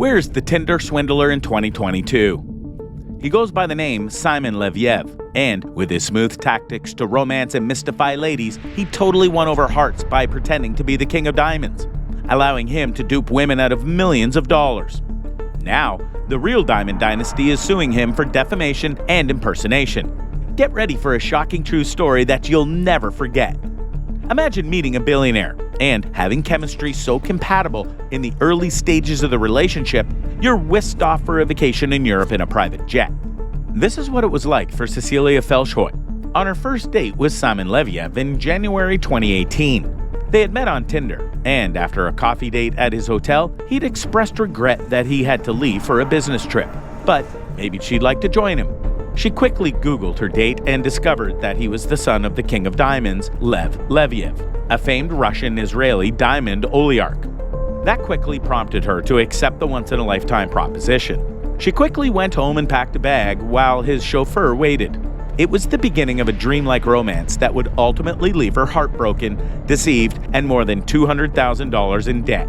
Where's the Tinder Swindler in 2022? He goes by the name Simon Leviev, and with his smooth tactics to romance and mystify ladies, he totally won over hearts by pretending to be the king of diamonds, allowing him to dupe women out of millions of dollars. Now, the real Diamond Dynasty is suing him for defamation and impersonation. Get ready for a shocking true story that you'll never forget. Imagine meeting a billionaire and having chemistry so compatible in the early stages of the relationship, you're whisked off for a vacation in Europe in a private jet. This is what it was like for Cecilia Felshoy on her first date with Simon Leviev in January 2018. They had met on Tinder, and after a coffee date at his hotel, he'd expressed regret that he had to leave for a business trip, but maybe she'd like to join him. She quickly Googled her date and discovered that he was the son of the King of Diamonds, Lev Leviev, a famed Russian-Israeli diamond oligarch. That quickly prompted her to accept the once-in-a-lifetime proposition. She quickly went home and packed a bag while his chauffeur waited. It was the beginning of a dreamlike romance that would ultimately leave her heartbroken, deceived, and more than $200,000 in debt.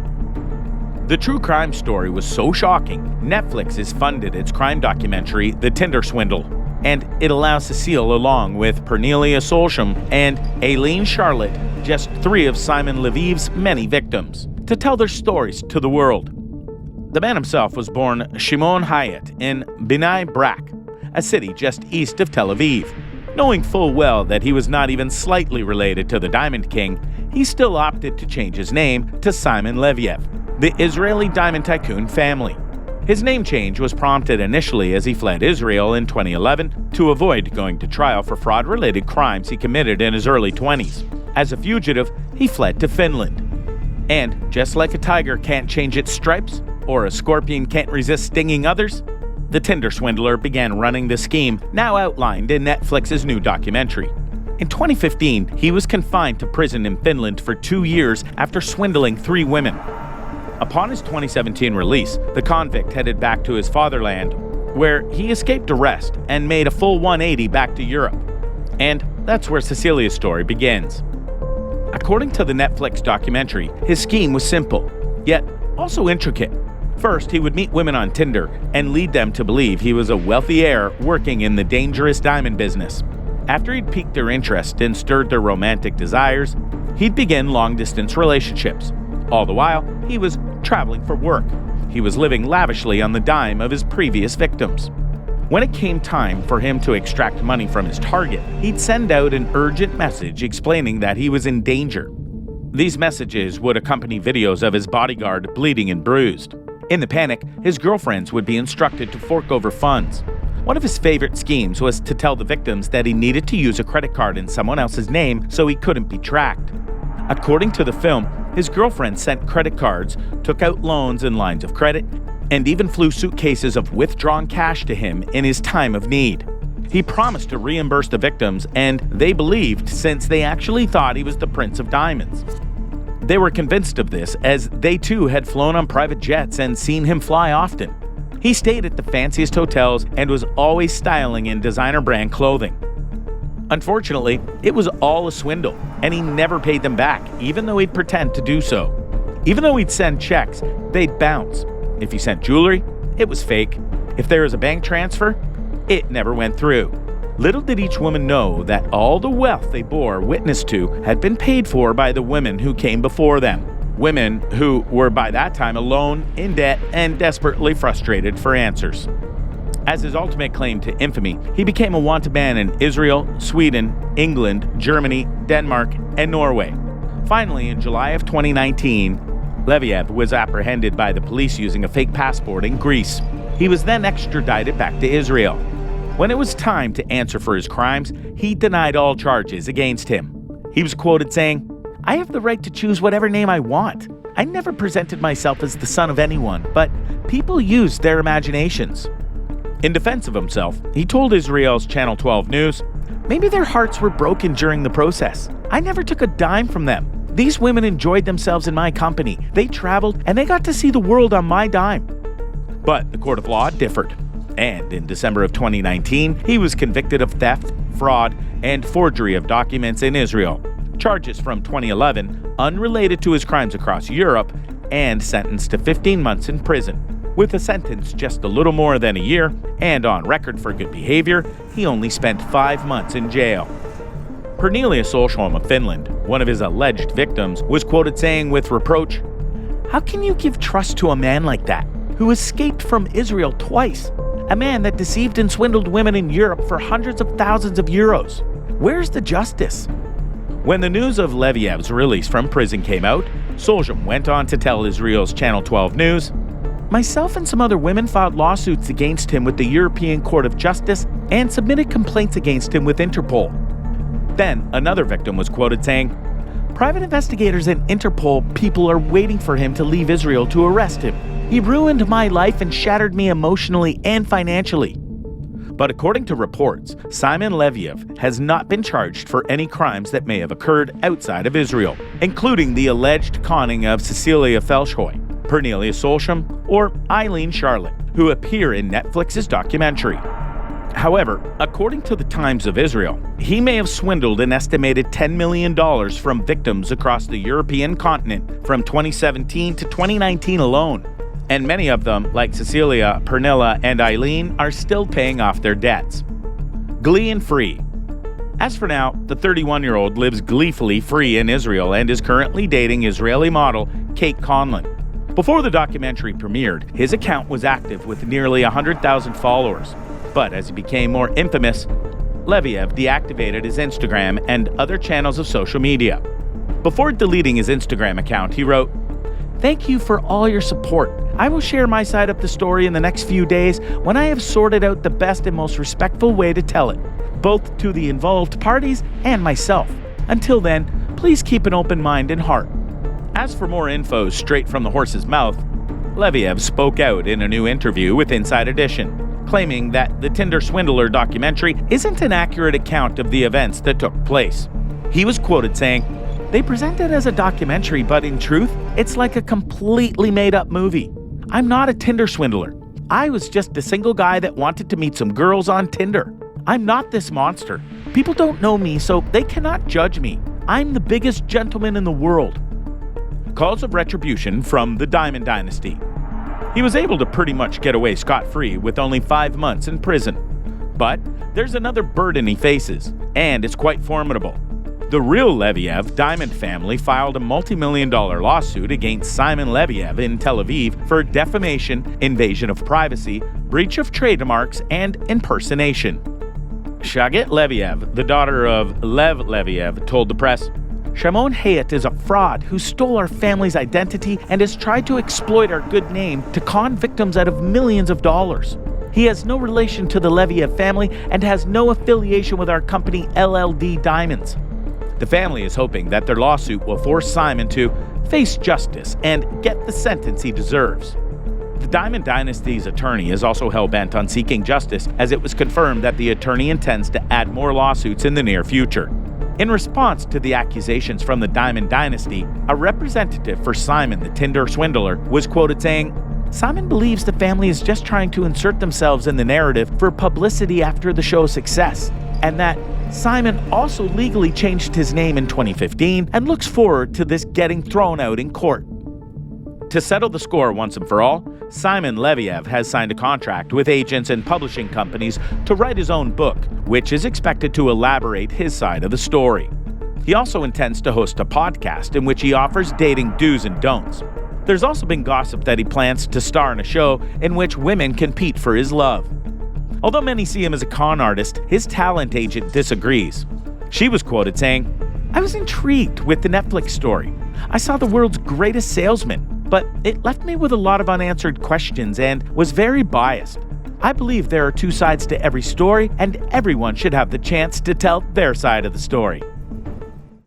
The true crime story was so shocking, Netflix has funded its crime documentary, The Tinder Swindler, and it allows Cecile along with Pernelia Solsham and Aileen Charlotte, just three of Simon Leviev's many victims, to tell their stories to the world. The man himself was born Shimon Hayat in Bnei Brak, a city just east of Tel Aviv. Knowing full well that he was not even slightly related to the Diamond King, he still opted to change his name to Simon Leviev, the Israeli diamond tycoon family. His name change was prompted initially as he fled Israel in 2011 to avoid going to trial for fraud-related crimes he committed in his early 20s. As a fugitive, he fled to Finland. And just like a tiger can't change its stripes, or a scorpion can't resist stinging others, the Tinder Swindler began running the scheme now outlined in Netflix's new documentary. In 2015, he was confined to prison in Finland for 2 years after swindling 3 women. Upon his 2017 release, the convict headed back to his fatherland, where he escaped arrest and made a full 180 back to Europe. And that's where Cecilia's story begins. According to the Netflix documentary, his scheme was simple, yet also intricate. First, he would meet women on Tinder and lead them to believe he was a wealthy heir working in the dangerous diamond business. After he'd piqued their interest and stirred their romantic desires, he'd begin long-distance relationships. All the while, he was traveling for work. He was living lavishly on the dime of his previous victims. When it came time for him to extract money from his target, he'd send out an urgent message explaining that he was in danger. These messages would accompany videos of his bodyguard bleeding and bruised. In the panic, his girlfriends would be instructed to fork over funds. One of his favorite schemes was to tell the victims that he needed to use a credit card in someone else's name so he couldn't be tracked. According to the film, his girlfriend sent credit cards, took out loans and lines of credit, and even flew suitcases of withdrawn cash to him in his time of need. He promised to reimburse the victims, and they believed since they actually thought he was the Prince of Diamonds. They were convinced of this as they too had flown on private jets and seen him fly often. He stayed at the fanciest hotels and was always styling in designer brand clothing. Unfortunately, it was all a swindle, and he never paid them back, even though he'd pretend to do so. Even though he'd send checks, they'd bounce. If he sent jewelry, it was fake. If there was a bank transfer, it never went through. Little did each woman know that all the wealth they bore witness to had been paid for by the women who came before them. Women who were by that time alone, in debt, and desperately frustrated for answers. As his ultimate claim to infamy, he became a wanted man in Israel, Sweden, England, Germany, Denmark, and Norway. Finally, in July of 2019, Leviev was apprehended by the police using a fake passport in Greece. He was then extradited back to Israel. When it was time to answer for his crimes, he denied all charges against him. He was quoted saying, "I have the right to choose whatever name I want. I never presented myself as the son of anyone, but people used their imaginations." In defense of himself, he told Israel's Channel 12 News, "Maybe their hearts were broken during the process. I never took a dime from them. These women enjoyed themselves in my company. They traveled and they got to see the world on my dime." But the court of law differed. And in December of 2019, he was convicted of theft, fraud, and forgery of documents in Israel. Charges from 2011, unrelated to his crimes across Europe, and sentenced to 15 months in prison. With a sentence just a little more than a year, and on record for good behavior, he only spent 5 months in jail. Pernilla Solholm of Finland, one of his alleged victims, was quoted saying with reproach, "How can you give trust to a man like that, who escaped from Israel twice? A man that deceived and swindled women in Europe for hundreds of thousands of euros. Where's the justice?" When the news of Leviev's release from prison came out, Solholm went on to tell Israel's Channel 12 News, "Myself and some other women filed lawsuits against him with the European Court of Justice and submitted complaints against him with Interpol." Then, another victim was quoted saying, "Private investigators and Interpol people are waiting for him to leave Israel to arrest him. He ruined my life and shattered me emotionally and financially." But according to reports, Simon Leviev has not been charged for any crimes that may have occurred outside of Israel, including the alleged conning of Cecilia Felshhoy, Pernilla Solholm, or Eileen Charlotte, who appear in Netflix's documentary. However, according to the Times of Israel, he may have swindled an estimated $10 million from victims across the European continent from 2017 to 2019 alone. And many of them, like Cecilia, Pernilla, and Eileen, are still paying off their debts. Glee and free. As for now, the 31-year-old lives gleefully free in Israel and is currently dating Israeli model Kate Conlon. Before the documentary premiered, his account was active with nearly 100,000 followers. But as he became more infamous, Leviev deactivated his Instagram and other channels of social media. Before deleting his Instagram account, he wrote, "Thank you for all your support. I will share my side of the story in the next few days when I have sorted out the best and most respectful way to tell it, both to the involved parties and myself. Until then, please keep an open mind and heart." As for more info straight from the horse's mouth, Leviev spoke out in a new interview with Inside Edition, claiming that the Tinder Swindler documentary isn't an accurate account of the events that took place. He was quoted saying, "They present it as a documentary, but in truth, it's like a completely made-up movie. I'm not a Tinder swindler. I was just a single guy that wanted to meet some girls on Tinder. I'm not this monster. People don't know me, so they cannot judge me. I'm the biggest gentleman in the world." Calls of retribution from the Diamond Dynasty. He was able to pretty much get away scot-free with only 5 months in prison. But there's another burden he faces, and it's quite formidable. The real Leviev Diamond family filed a multi-million-dollar lawsuit against Simon Leviev in Tel Aviv for defamation, invasion of privacy, breach of trademarks, and impersonation. Shaget Leviev, the daughter of Lev Leviev, told the press, "Shimon Hayat is a fraud who stole our family's identity and has tried to exploit our good name to con victims out of millions of dollars. He has no relation to the Leviev family and has no affiliation with our company LLD Diamonds." The family is hoping that their lawsuit will force Simon to face justice and get the sentence he deserves. The Diamond Dynasty's attorney is also hell-bent on seeking justice, as it was confirmed that the attorney intends to add more lawsuits in the near future. In response to the accusations from the Diamond Dynasty, a representative for Simon the Tinder Swindler was quoted saying, "Simon believes the family is just trying to insert themselves in the narrative for publicity after the show's success, and that Simon also legally changed his name in 2015 and looks forward to this getting thrown out in court." To settle the score once and for all, Simon Leviev has signed a contract with agents and publishing companies to write his own book, which is expected to elaborate his side of the story. He also intends to host a podcast in which he offers dating do's and don'ts. There's also been gossip that he plans to star in a show in which women compete for his love. Although many see him as a con artist, his talent agent disagrees. She was quoted saying, "I was intrigued with the Netflix story. I saw the world's greatest salesman, but it left me with a lot of unanswered questions and was very biased. I believe there are two sides to every story, and everyone should have the chance to tell their side of the story."